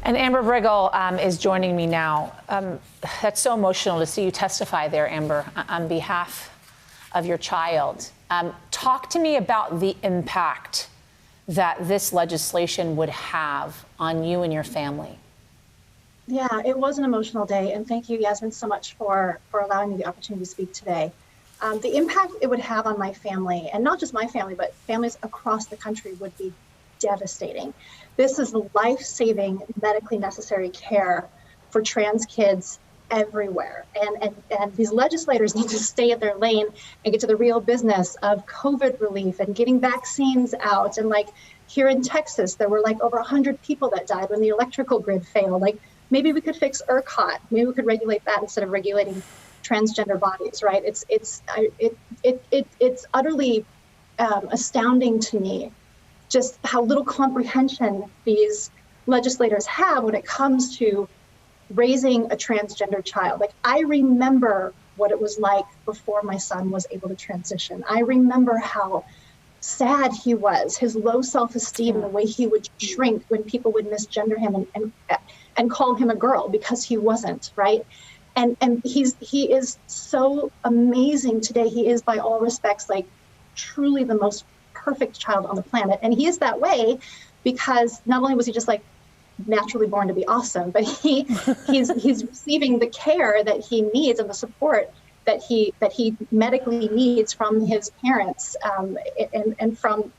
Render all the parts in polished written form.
And Amber Briggle is joining me now. That's so emotional to see you testify there, Amber, on behalf of your child. Talk to me about the impact that this legislation would have on you and your family. Yeah, it was an emotional day, and thank you, Yasmin, so much for allowing me the opportunity to speak today. The impact it would have on my family, and not just my family, but families across the country, would be devastating. This is life-saving, medically necessary care for trans kids everywhere. And these legislators need to stay in their lane and get to the real business of COVID relief and getting vaccines out. And like here in Texas, there were like over 100 people that died when the electrical grid failed. Like maybe we could fix ERCOT. Maybe we could regulate that instead of regulating transgender bodies, right? It's utterly astounding to me just how little comprehension these legislators have when it comes to raising a transgender child. Like, I remember what it was like before my son was able to transition. I remember how sad he was, his low self-esteem, the way he would shrink when people would misgender him and call him a girl because he wasn't, right? And he is so amazing today. He is, by all respects, like truly the most perfect child on the planet. And he is that way because not only was he just like naturally born to be awesome, but he's receiving the care that he needs and the support that he medically needs from his parents, and from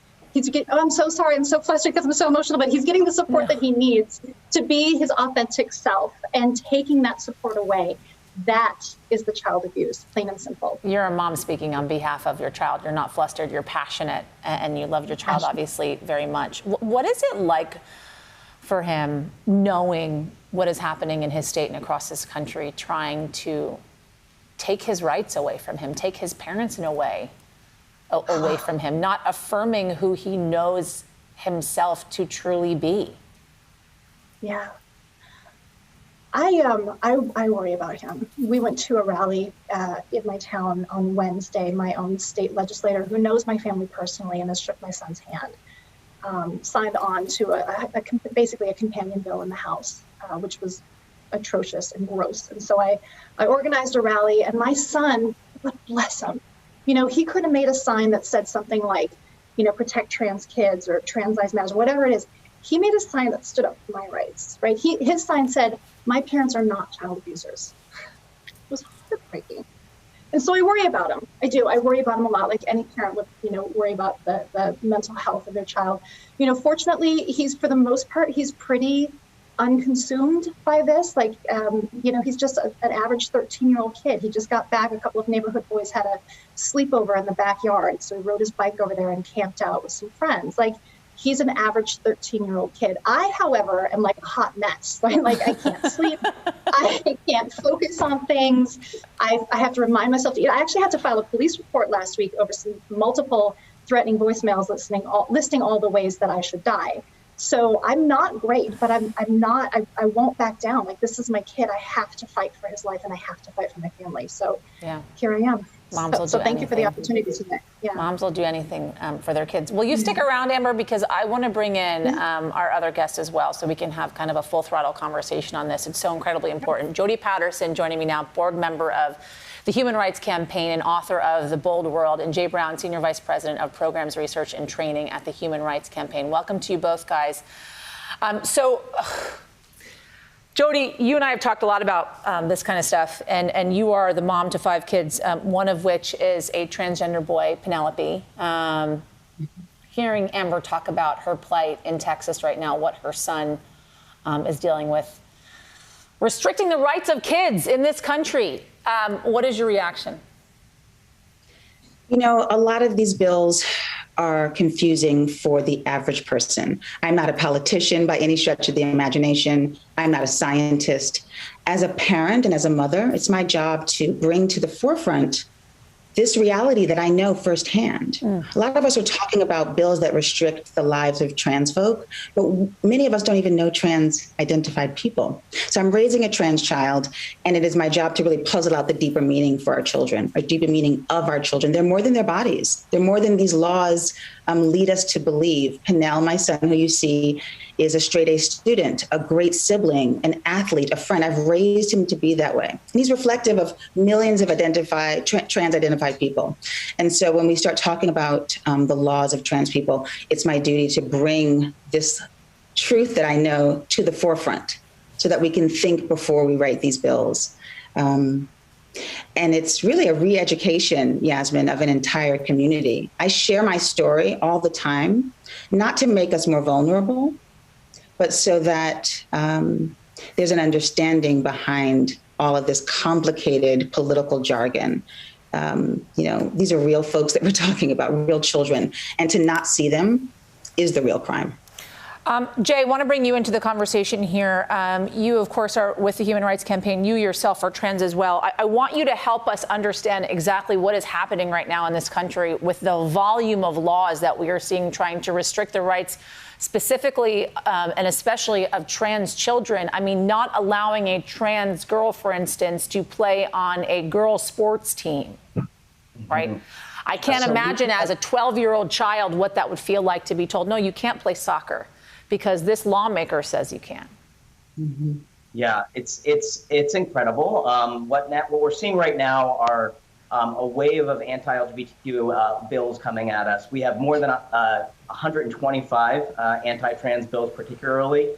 I'm so sorry, I'm so flustered because I'm so emotional, but he's getting the support that he needs to be his authentic self, and taking that support away, that is the child abuse, plain and simple. You're a mom speaking on behalf of your child. You're not flustered, you're passionate, and you love your child obviously very much. What is it like for him knowing what is happening in his state and across this country, trying to take his rights away from him, take his parents in a way away from him, not affirming who he knows himself to truly be? Yeah. I worry about him. We went to a rally in my town on Wednesday. My own state legislator, who knows my family personally and has shook my son's hand, signed on to basically a companion bill in the House, which was atrocious and gross. And so I organized a rally, and my son, bless him, he could have made a sign that said something like, protect trans kids or trans lives matter, whatever it is. He made a sign that stood up for my rights, right? His sign said, "My parents are not child abusers." It was heartbreaking. And so I worry about him. I do. I worry about him a lot, like any parent would, worry about the mental health of their child. Fortunately, for the most part, he's pretty unconsumed by this. Like, he's just an average 13-year-old kid. He just got back. A couple of neighborhood boys had a sleepover in the backyard. So he rode his bike over there and camped out with some friends. Like, he's an average 13-year-old kid. I, however, am like a hot mess. Like, I can't sleep. I can't focus on things. I have to remind myself to eat. I actually had to file a police report last week over some multiple threatening voicemails listing all the ways that I should die. So I'm not great, but I won't back down. Like, this is my kid. I have to fight for his life, and I have to fight for my family. So here I am. So thank you for the opportunity today. Yeah. Moms will do anything for their kids. Will you stick around, Amber, because I want to bring in our other guests as well, so we can have kind of a full throttle conversation on this. It's so incredibly important. Jody Patterson joining me now, board member of the Human Rights Campaign and author of The Bold World, and Jay Brown, Senior Vice President of Programs, Research, and Training at the Human Rights Campaign. Welcome to you both, guys. Jody, you and I have talked a lot about this kind of stuff, and you are the mom to 5 kids, one of which is a transgender boy, Penelope. Hearing Amber talk about her plight in Texas right now, what her son is dealing with, restricting the rights of kids in this country. What is your reaction? A lot of these bills are confusing for the average person. I'm not a politician by any stretch of the imagination. I'm not a scientist. As a parent and as a mother, it's my job to bring to the forefront this reality that I know firsthand. A lot of us are talking about bills that restrict the lives of trans folk, but many of us don't even know trans identified people. So I'm raising a trans child, and it is my job to really puzzle out the deeper meaning for our children, or deeper meaning of our children. They're more than their bodies. They're more than these laws lead us to believe. Penel, my son, who you see, is a straight A student, a great sibling, an athlete, a friend. I've raised him to be that way. And he's reflective of millions of trans-identified people. And so when we start talking about the laws of trans people, it's my duty to bring this truth that I know to the forefront so that we can think before we write these bills. And it's really a re-education, Yasmin, of an entire community. I share my story all the time, not to make us more vulnerable, but so that there's an understanding behind all of this complicated political jargon. These are real folks that we're talking about, real children, and to not see them is the real crime. Jay, I want to bring you into the conversation here. You, of course, are with the Human Rights Campaign. You yourself are trans as well. I want you to help us understand exactly what is happening right now in this country with the volume of laws that we are seeing trying to restrict the rights specifically and especially of trans children. I mean, not allowing a trans girl, for instance, to play on a girl sports team, right? Mm-hmm. I can't imagine as a 12-year-old child what that would feel like to be told, no, you can't play soccer because this lawmaker says you can. Mm-hmm. Yeah, it's incredible. What we're seeing right now are a wave of anti-LGBTQ bills coming at us. We have more than 125 anti-trans bills, particularly.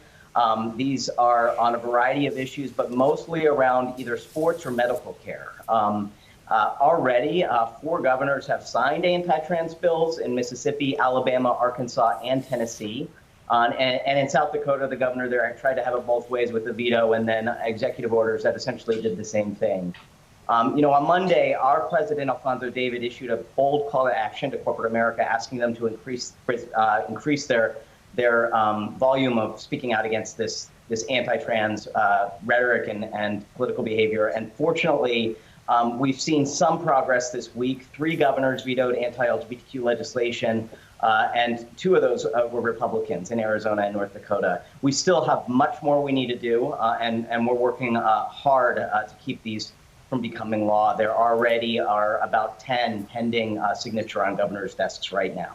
These are on a variety of issues, but mostly around either sports or medical care. Already, 4 governors have signed anti-trans bills in Mississippi, Alabama, Arkansas, and Tennessee. And in South Dakota, the governor there tried to have it both ways with the veto and then executive orders that essentially did the same thing. On Monday, our president, Alfonso David, issued a bold call to action to corporate America, asking them to increase their volume of speaking out against this anti-trans rhetoric and political behavior. And fortunately, we've seen some progress this week. 3 governors vetoed anti-LGBTQ legislation. And 2 of those were Republicans in Arizona and North Dakota. We still have much more we need to do, and we're working hard to keep these from becoming law. There already are about 10 pending signature on governors' desks right now.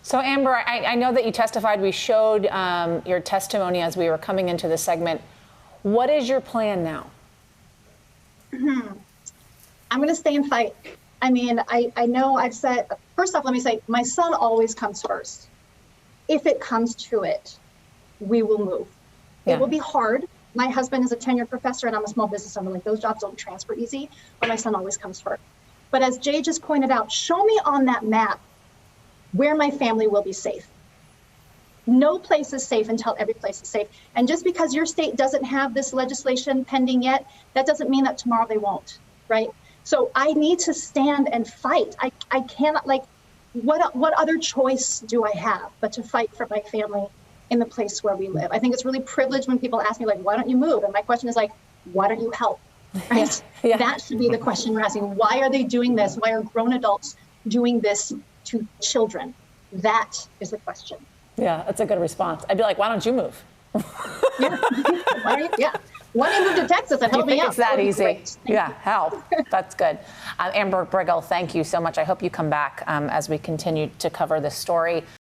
So, Amber, I know that you testified. We showed your testimony as we were coming into the segment. What is your plan now? I'm going to stay and fight. I mean, I know I've said, first off, let me say, my son always comes first. If it comes to it, we will move. Yeah. It will be hard. My husband is a tenured professor and I'm a small business owner. Like, those jobs don't transfer easy, but my son always comes first. But as Jay just pointed out, show me on that map where my family will be safe. No place is safe until every place is safe. And just because your state doesn't have this legislation pending yet, that doesn't mean that tomorrow they won't, right? So I need to stand and fight. I cannot, like, what other choice do I have but to fight for my family in the place where we live? I think it's really privileged when people ask me, like, why don't you move? And my question is, like, why don't you help? Right? Yeah. That should be the question we're asking. Why are they doing this? Why are grown adults doing this to children? That is the question. Yeah, that's a good response. I'd be like, why don't you move? Yeah. Yeah. Why don't you move to Texas and help me out? It's that easy. Yeah, help. That's good. Amber Briggs, thank you so much. I hope you come back as we continue to cover this story.